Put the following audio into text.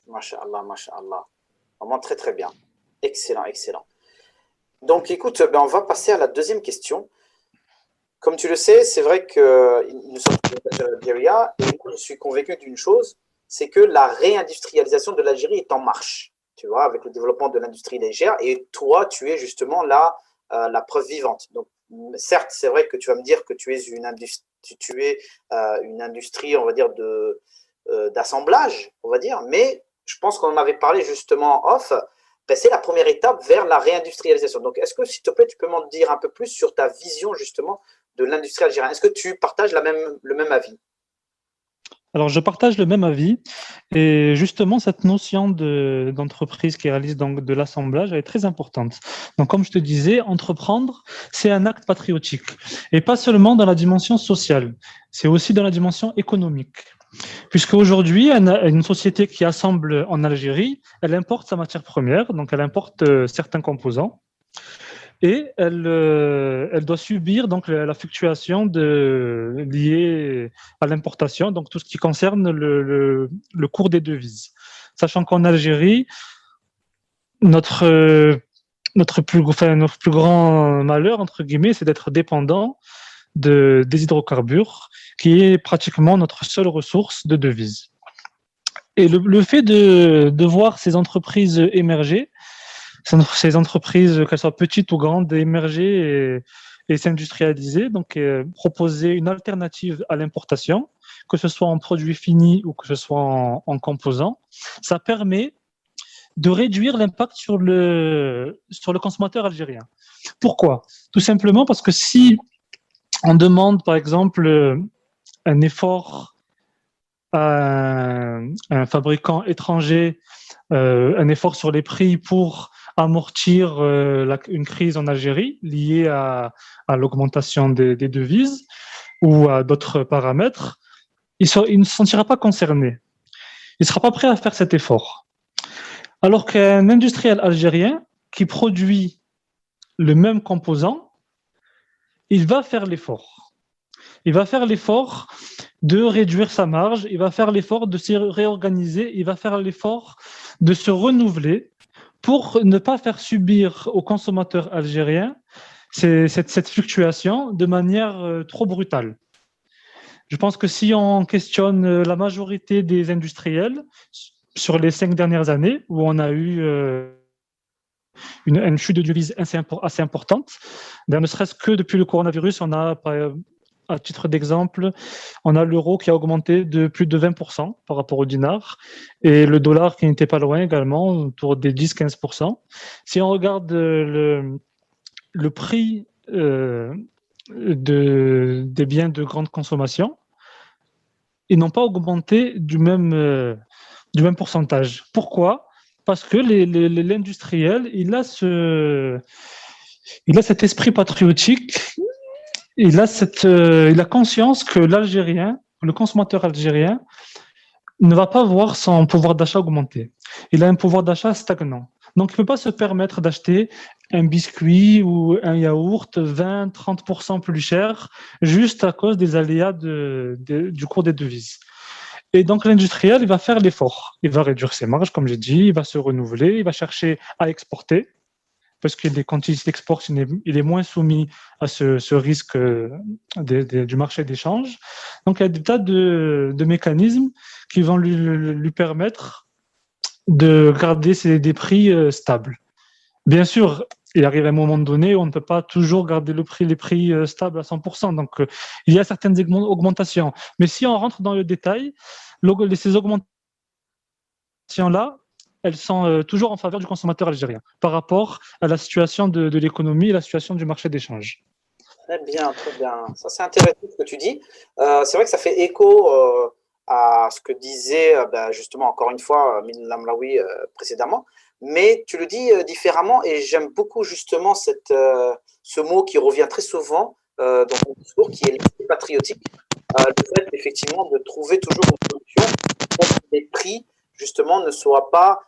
Masha'Allah, masha'Allah. Vraiment très très bien. Excellent, excellent. Donc écoute, ben, on va passer à la deuxième question. Comme tu le sais, c'est vrai que nous sommes sur l'Algérie et moi, je suis convaincu d'une chose, c'est que la réindustrialisation de l'Algérie est en marche, tu vois, avec le développement de l'industrie légère. Et toi, tu es justement là la preuve vivante. Donc, certes, c'est vrai que tu vas me dire que tu es une industrie, on va dire, d'assemblage, on va dire, mais je pense qu'on en avait parlé justement off. Ben, c'est la première étape vers la réindustrialisation. Donc, est-ce que, s'il te plaît, tu peux m'en dire un peu plus sur ta vision justement de l'industrie algérienne? Est-ce que tu partages le même avis? Alors, je partage le même avis. Et justement, cette notion d'entreprise qui réalise donc de l'assemblage, elle est très importante. Donc, comme je te disais, entreprendre, c'est un acte patriotique. Et pas seulement dans la dimension sociale, c'est aussi dans la dimension économique. Puisque aujourd'hui, une société qui assemble en Algérie, elle importe sa matière première, donc elle importe certains composants. Et elle doit subir donc la fluctuation liée à l'importation, donc tout ce qui concerne le cours des devises. Sachant qu'en Algérie, notre, notre plus grand malheur, entre guillemets, c'est d'être dépendant des hydrocarbures, qui est pratiquement notre seule ressource de devises. Et le fait de voir ces entreprises émerger, ces entreprises, qu'elles soient petites ou grandes, émerger et s'industrialiser, donc proposer une alternative à l'importation, que ce soit en produits finis ou que ce soit en composants, ça permet de réduire l'impact sur le consommateur algérien. Pourquoi? Tout simplement parce que si on demande, par exemple, un effort à un fabricant étranger, un effort sur les prix pour amortir une crise en Algérie liée à l'augmentation des devises ou à d'autres paramètres, il ne se sentira pas concerné. Il ne sera pas prêt à faire cet effort. Alors qu'un industriel algérien qui produit le même composant, il va faire l'effort. Il va faire l'effort de réduire sa marge, il va faire l'effort de se réorganiser, il va faire l'effort de se renouveler pour ne pas faire subir aux consommateurs algériens cette fluctuation de manière trop brutale. Je pense que si on questionne la majorité des industriels sur les 5 dernières années, où on a eu une chute de devise assez importante, ben, ne serait-ce que depuis le coronavirus, on a, à titre d'exemple, on a l'euro qui a augmenté de plus de 20% par rapport au dinar et le dollar qui n'était pas loin également, autour des 10-15%. Si on regarde le prix des biens de grande consommation, ils n'ont pas augmenté du même pourcentage. Pourquoi? Parce que l'industriel, il a cet esprit patriotique, il a conscience que l'Algérien, le consommateur algérien, ne va pas voir son pouvoir d'achat augmenter. Il a un pouvoir d'achat stagnant. Donc, il ne peut pas se permettre d'acheter un biscuit ou un yaourt 20-30% plus cher juste à cause des aléas du cours des devises. Et donc, l'industriel, il va faire l'effort. Il va réduire ses marges, comme j'ai dit, il va se renouveler, il va chercher à exporter, parce que quand il exporte, il est moins soumis à ce risque du marché d'échange. Donc, il y a des tas de mécanismes qui vont lui permettre de garder des prix stables. Bien sûr, il arrive un moment donné où on ne peut pas toujours garder les prix stables à 100%. Donc, il y a certaines augmentations. Mais si on rentre dans le détail, ces augmentations-là, elles sont toujours en faveur du consommateur algérien par rapport à la situation de l'économie et la situation du marché d'échange. Très bien, très bien. Ça, c'est intéressant ce que tu dis. C'est vrai que ça fait écho à ce que disait ben, justement, encore une fois, Min Lamlaoui précédemment. Mais tu le dis différemment et j'aime beaucoup justement ce mot qui revient très souvent dans ton discours, qui est l'esprit patriotique. Le fait effectivement de trouver toujours une solution pour que les prix justement ne soient pas